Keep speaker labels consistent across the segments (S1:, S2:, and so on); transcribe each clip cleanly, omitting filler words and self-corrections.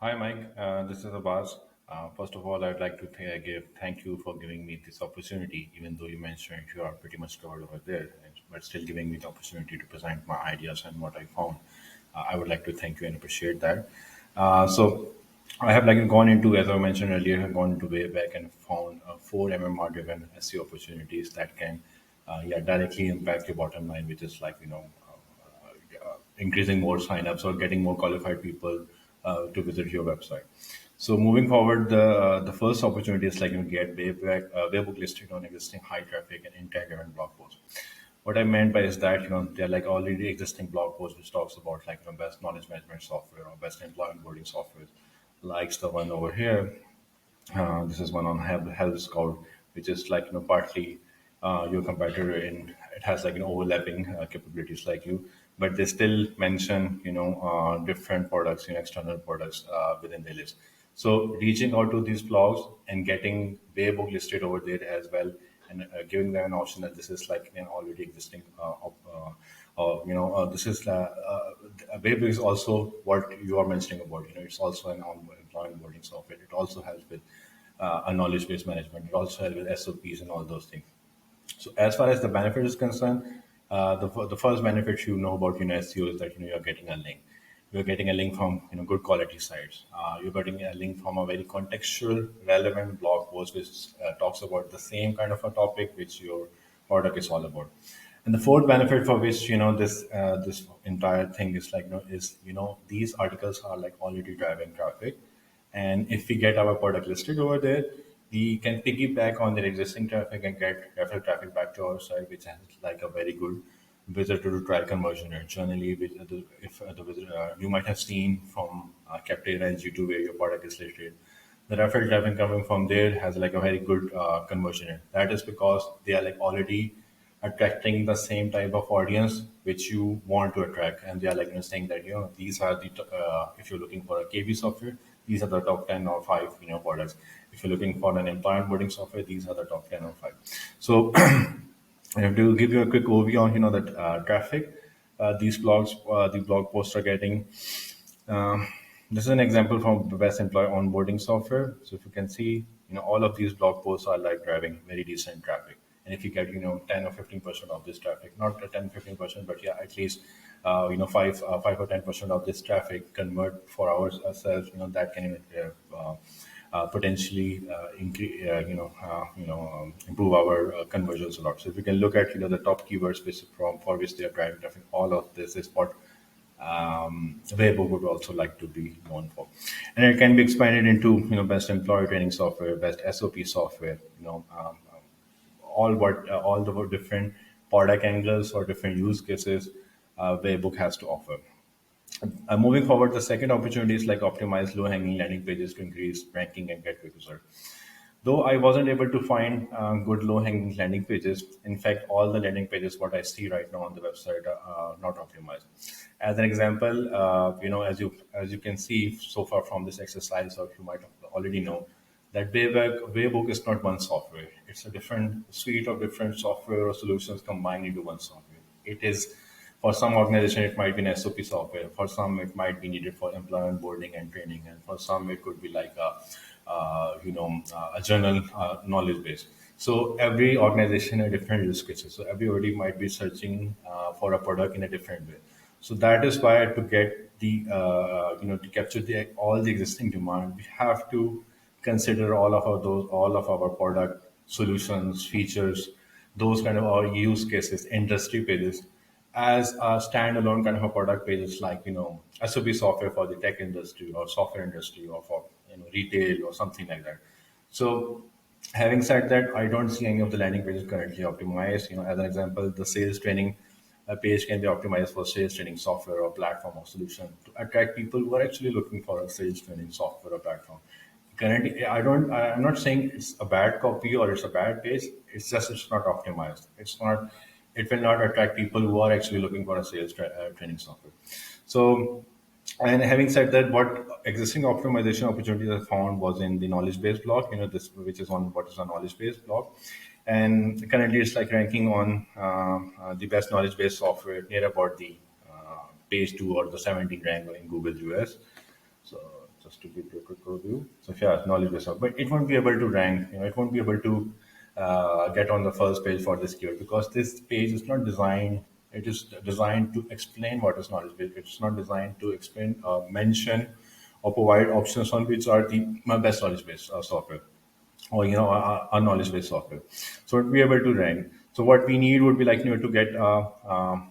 S1: Hi, Mike. This is Abbas. First of all, I'd like to thank you for giving me this opportunity, even though you mentioned you are pretty much covered over there, but still giving me the opportunity to present my ideas and what I found. I would like to thank you and appreciate that. So, I have gone into, as I mentioned earlier, have gone into Wayback and found four MMR driven SEO opportunities that can, directly impact your bottom line, which is increasing more signups or getting more qualified people to visit your website. So moving forward, the first opportunity is get Waybook listed on existing high traffic and intent-driven blog posts. What I meant by is that they're like already existing blog posts which talks about best knowledge management software or best employee onboarding software, likes the one over here. This is one on Health Scout, which is partly your competitor in it has overlapping capabilities like you, but they still mention different products, external products within the list. So reaching out to these blogs and getting Waybook listed over there as well, and giving them an option that this is like an already existing this is Waybook is also what you are mentioning about. It's also an employee onboarding software. It also helps with a knowledge base management. It also helps with SOPs and all those things. So as far as the benefit is concerned, the first benefit about SEO is that you're getting a link. You're getting a link from good quality sites. You're getting a link from a very contextual, relevant blog post which talks about the same kind of a topic which your product is all about. And the fourth benefit for which this entire thing is these articles are like already driving traffic, and if we get our product listed over there, we can piggyback on their existing traffic and get referral traffic back to our site, which has like a very good visitor to trial conversion rate. Generally, if the visitor, you might have seen from Captiva and G2 where your product is listed, the referral traffic coming from there has like a very good conversion rate. That is because they are like already attracting the same type of audience which you want to attract, and they are saying that these are if you're looking for a KB software, these are the top 10 or 5 products. If you're looking for an employee onboarding software, these are the top 10 or 5. So I have to give you a quick overview on the traffic the blog posts are getting. Um, this is an example from the best employee onboarding software. So if you can see, all of these blog posts are like driving very decent traffic. And if you get 10 or 15% of this traffic, not 10-15%, but yeah, at least 5 or 10% of this traffic convert for ourselves, that can potentially improve our conversions a lot. So if we can look at the top keywords for which they are driving traffic, all of this is what Waybook would also like to be known for, and it can be expanded into best employee training software, best SOP software, all the different product angles or different use cases Waybook has to offer. Moving forward, the second opportunity is like optimize low-hanging landing pages to increase ranking and get quick results. Though I wasn't able to find good low-hanging landing pages, in fact, all the landing pages what I see right now on the website are not optimized. As an example, as you can see so far from this exercise, or you might already know, that Waybook is not one software. It's a different suite of different software or solutions combined into one software. It is for some organization, it might be an SOP software. For some, it might be needed for employee onboarding and training, and for some, it could be like a general knowledge base. So every organization has different use cases. So everybody might be searching for a product in a different way. So that is why to get the to capture all the existing demand, we have to consider all of our product solutions, features, those kind of our use cases, industry pages as a standalone kind of a product pages like SOP software for the tech industry or software industry or for retail or something like that. So having said that, I don't see any of the landing pages currently optimized. As an example, the sales training page can be optimized for sales training software or platform or solution to attract people who are actually looking for a sales training software or platform. Currently, I'm not saying it's a bad copy or it's a bad page. It's just it's not optimized. It will not attract people who are actually looking for a training software. So, and having said that, what existing optimization opportunities I found was in the knowledge base block, this which is on what is a knowledge base block. And currently it's like ranking on the best knowledge base software near about the page 2 or the 17th rank in Google US. So just to give you a quick overview. So yeah, knowledge base software, but it won't be able to rank. It won't be able to get on the first page for this keyword because this page is not designed. It is designed to explain what is knowledge base. It's not designed to explain, mention, or provide options on which are the best knowledge base software or a knowledge based software, so to be able to rank. So what we need would be like to get a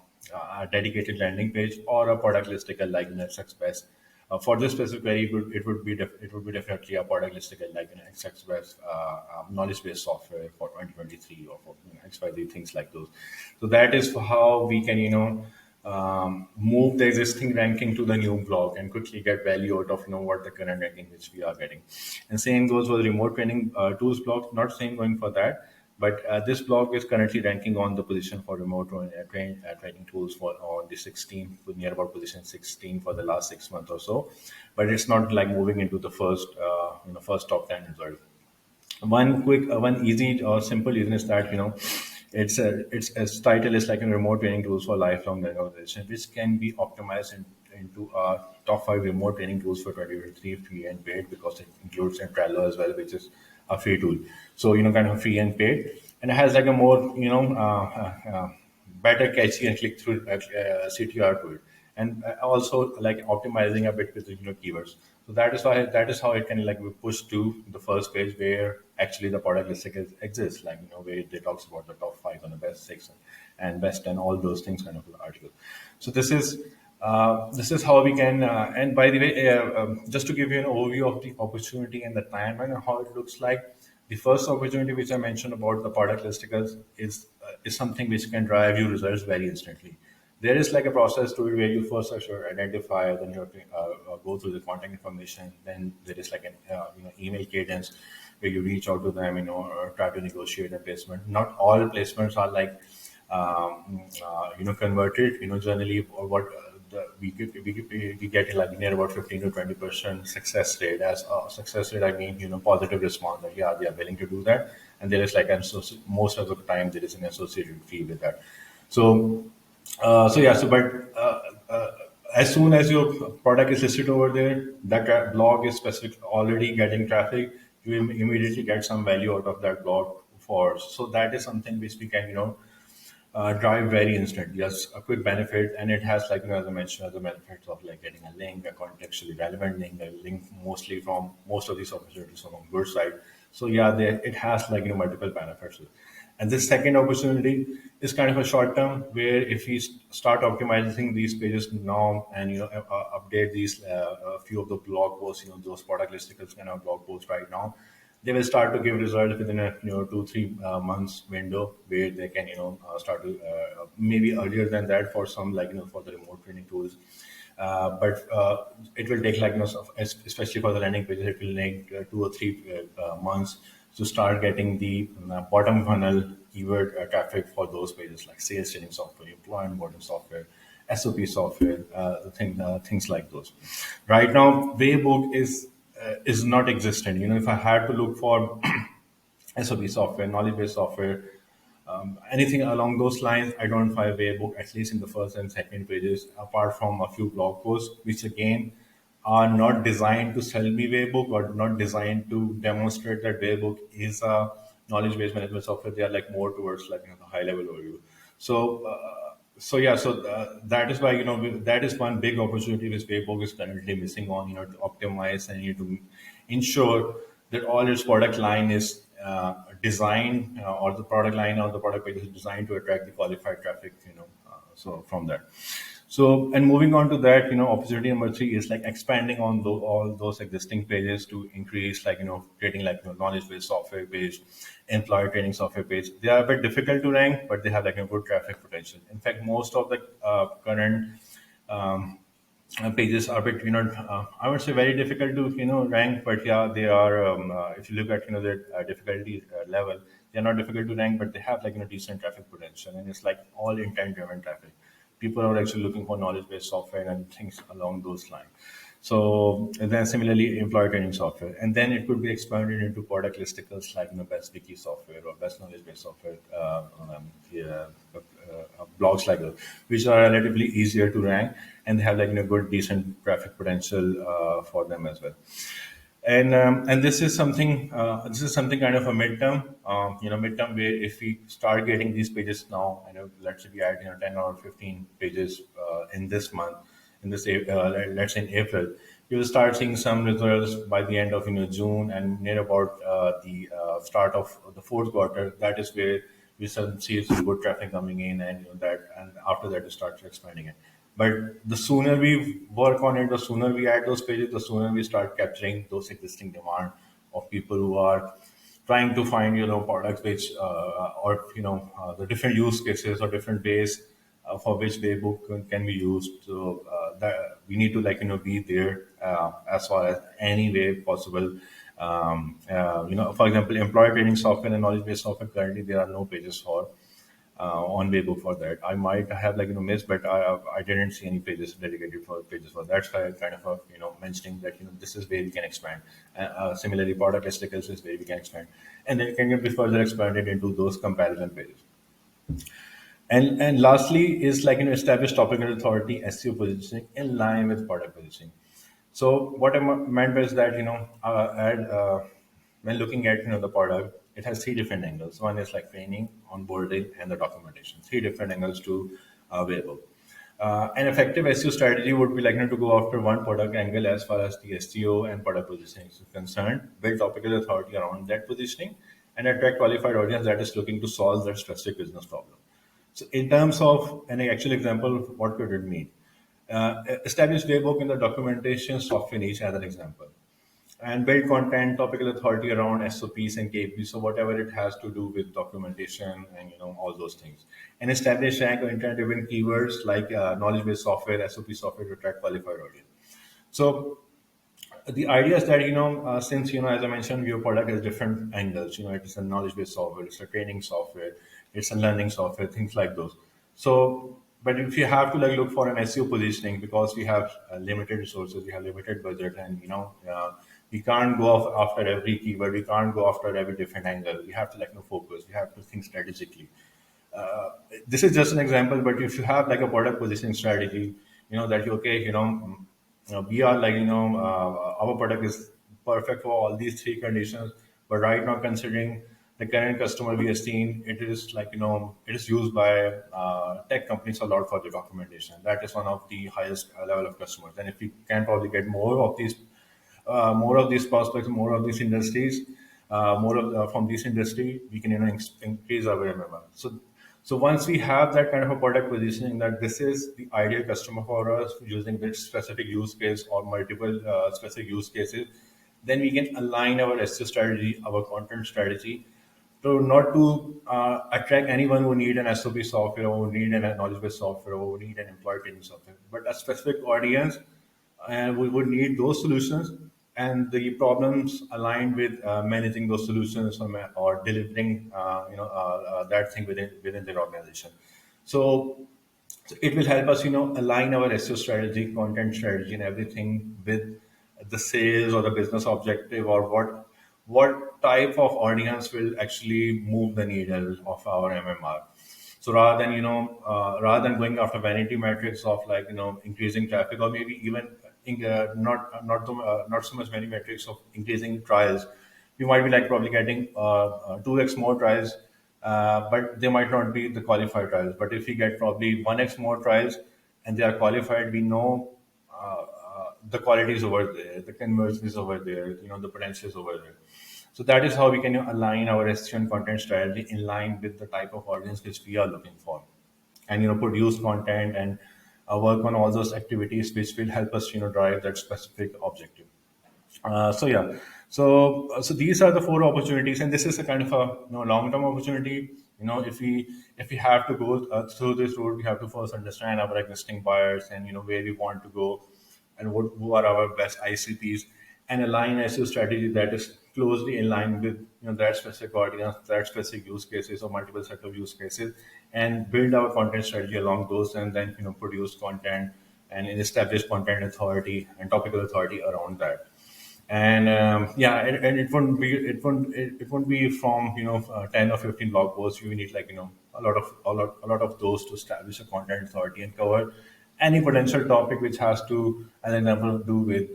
S1: dedicated landing page or a product listicle like Express. For this specific query, it would be definitely a product listicle like Express knowledge based software for 2023 or for XYZ things like those. So that is how we can move the existing ranking to the new blog and quickly get value out of what the current ranking which we are getting. And same goes for the remote training tools blog. Not same going for that, but this blog is currently ranking on the position for remote training tools for on the 16th, near about position 16 for the last 6 months or so. But it's not like moving into the first top 10 result. One easy or simple reason is that its title is like a remote training tools for lifelong learning organization, which can be optimized into top five remote training tools for 2023 free and paid, because it includes a Trello as well, which is a free tool. So kind of free and paid, and it has like a more better catchy and click through CTR to it, and also like optimizing a bit with keywords. So that is how it can like be pushed to the first page where actually the product listing exists, like where it talks about the top five on the best six and best and all those things kind of article. So this is how we can. And by the way, just to give you an overview of the opportunity and the timeline and how it looks like, the first opportunity which I mentioned about the product listicles is something which can drive you results very instantly. There is like a process to it where you first have to identify, then you have to go through the contact information. Then there is like an email cadence where you reach out to them, or try to negotiate a placement. Not all placements are like converted. Generally, or what we get like near about 15 to 20% success rate. As a success rate, I mean positive response that yeah, they are willing to do that, and there is like most of the time there is an associated fee with that. So as soon as your product is listed over there, that blog is specific already getting traffic, you immediately get some value out of that blog. So that is something which we can drive very instant. Yes, a quick benefit, and it has like as I mentioned, other benefits of like getting a link, a contextually relevant link, a link mostly from most of these opportunities from good side. So yeah, it has like multiple benefits. And this second opportunity is kind of a short term, where if we start optimizing these pages now and update these a few of the blog posts, those product listicles kind of blog posts right now, they will start to give results within a 2 3 months window, where they can start to maybe earlier than that for some like for the remote training tools. But it will take like especially for the landing pages, it will take 2 or 3 months to start getting the bottom funnel keyword traffic for those pages like sales training software, employment onboarding software, SOP software, things like those. Right now, Waybook is not existent. If I had to look for SOP software, knowledge based software, anything along those lines, I don't find Waybook, at least in the first and second pages, apart from a few blog posts, which again are not designed to sell me Waybook or not designed to demonstrate that Waybook is a knowledge based management software. They are like more towards like the high level overview. So that is why that is one big opportunity which Waybook is currently missing on. To optimize and to ensure that all its product line is designed, or the product line or the product page is designed to attract the qualified traffic. So from that. So, and moving on to that, opportunity number three is like expanding on all those existing pages to increase, like, creating like knowledge-based software page, employee training software page. They are a bit difficult to rank, but they have like a good traffic potential. In fact, most of the current pages are a bit, I would say very difficult to, rank, but yeah, they are, if you look at, their difficulty level, they're not difficult to rank, but they have like, decent traffic potential, and it's like all intent driven traffic. People are actually looking for knowledge based software and things along those lines. So and then similarly, employee training software, and then it could be expanded into product listicles like best wiki software or best knowledge base software, yeah, blogs like those, which are relatively easier to rank and they have good decent traffic potential for them as well. And this is something kind of a midterm, midterm where if we start getting these pages now, let's say we add 10 or 15 pages in this month, let's say in April, you will start seeing some results by the end of June, and near about the start of the fourth quarter. That is where we start see some good traffic coming in, and and after that it starts expanding it. But the sooner we work on it, the sooner we add those pages, the sooner we start capturing those existing demand of people who are trying to find products which or the different use cases or different ways for which Waybook can be used. So that we need to be there as far as any way possible. For example, employee training software and knowledge based software, currently there are no pages for on Waybook for that. I might have missed, but I didn't see any pages dedicated for pages for that. That's why I kind of mentioning that this is where we can expand. Similarly, product testicles is where we can expand, and then it can be further expanded into those comparison pages. And lastly is establish topical authority SEO positioning in line with product positioning. So what I meant was that when looking at the product, it has three different angles. One is like training, onboarding, and the documentation. Three different angles to Waybook. An effective SEO strategy would be to go after one product angle as far as the SEO and product positioning is concerned, build topical authority around that positioning, and attract qualified audience that is looking to solve that specific business problem. So in terms of an actual example, what could it mean? Establish Waybook in the documentation software niche as an example, and build content topical authority around SOPs and KPs. So whatever it has to do with documentation and all those things, and establish rank or intent-driven keywords like knowledge-based software, SOP software to attract qualified audience. So the idea is that since as I mentioned, your product has different angles. It's a knowledge based software, it's a training software, it's a learning software, things like those. So but if you have to look for an SEO positioning, because we have limited resources, we have limited budget, and we can't go after every keyword, we can't go after every different angle. We have to focus, we have to think strategically. This is just an example, but if you have a product positioning strategy, that you okay, we are our product is perfect for all these three conditions, but right now considering the current customer we are seeing, it is it is used by tech companies a lot for the documentation. That is one of the highest level of customers, and if we can probably get more of these prospects, more of these industries, more of from this industry, we can increase our MMR. So once we have that kind of a product positioning that this is the ideal customer for us using this specific use case or multiple specific use cases, then we can align our SEO strategy, our content strategy, to not to attract anyone who need an SOP software or who need an knowledge-based software or who need an employee training software, but a specific audience, and we would need those solutions and the problems aligned with managing those solutions or delivering that thing within their organization. So it will help us align our SEO strategy, content strategy, and everything with the sales or the business objective, or what type of audience will actually move the needle of our MMR. So rather than going after vanity metrics of increasing traffic, or maybe even not so much many metrics of increasing trials, we might be probably getting 2x more trials, but they might not be the qualified trials. But if we get probably 1x more trials and they are qualified, we know the quality is over there, the conversion is over there, the potential is over there. So that is how we can align our SEO and content strategy in line with the type of audience which we are looking for, and produce content and work on all those activities which will help us drive that specific objective. So yeah, so these are the four opportunities, and this is a kind of a long term opportunity. If we have to go through this road, we have to first understand our existing buyers and where we want to go, and who are our best ICPs, and align SEO strategy that is closely in line with that specific audience, that specific use cases or multiple set of use cases, and build our content strategy along those, and then produce content and an established content authority and topical authority around that. And yeah, and it won't be from 10 or 15 blog posts. You need, like, a lot of those to establish a content authority and cover any potential topic which has to, as an example, do with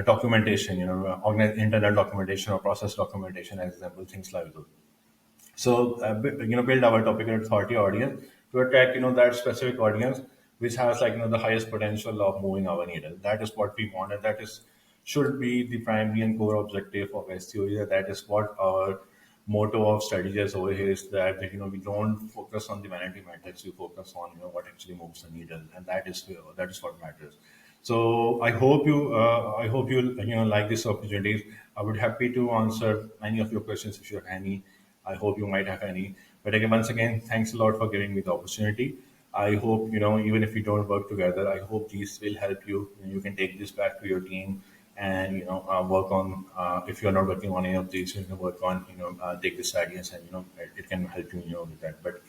S1: documentation, internal documentation or process documentation, as example, things like those. So build our topical authority audience to attract that specific audience which has, like, the highest potential of moving our needle. That is what we want, and that is should be the primary and core objective of SEO. That is what our motto of strategies over here is, that we don't focus on the vanity metrics. We focus on what actually moves the needle, and that is what matters. So I hope you like this opportunity. I would happy to answer any of your questions if you have any. I hope you might have any. But again, once again, thanks a lot for giving me the opportunity. I hope, even if we don't work together, I hope these will help you. You can take this back to your team and, work on, if you're not working on any of these, you can work on, take this ideas, and, it can help you, with that. But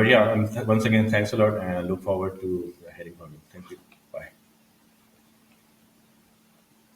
S1: yeah, once again, thanks a lot, and I look forward to hearing from you. Thank you.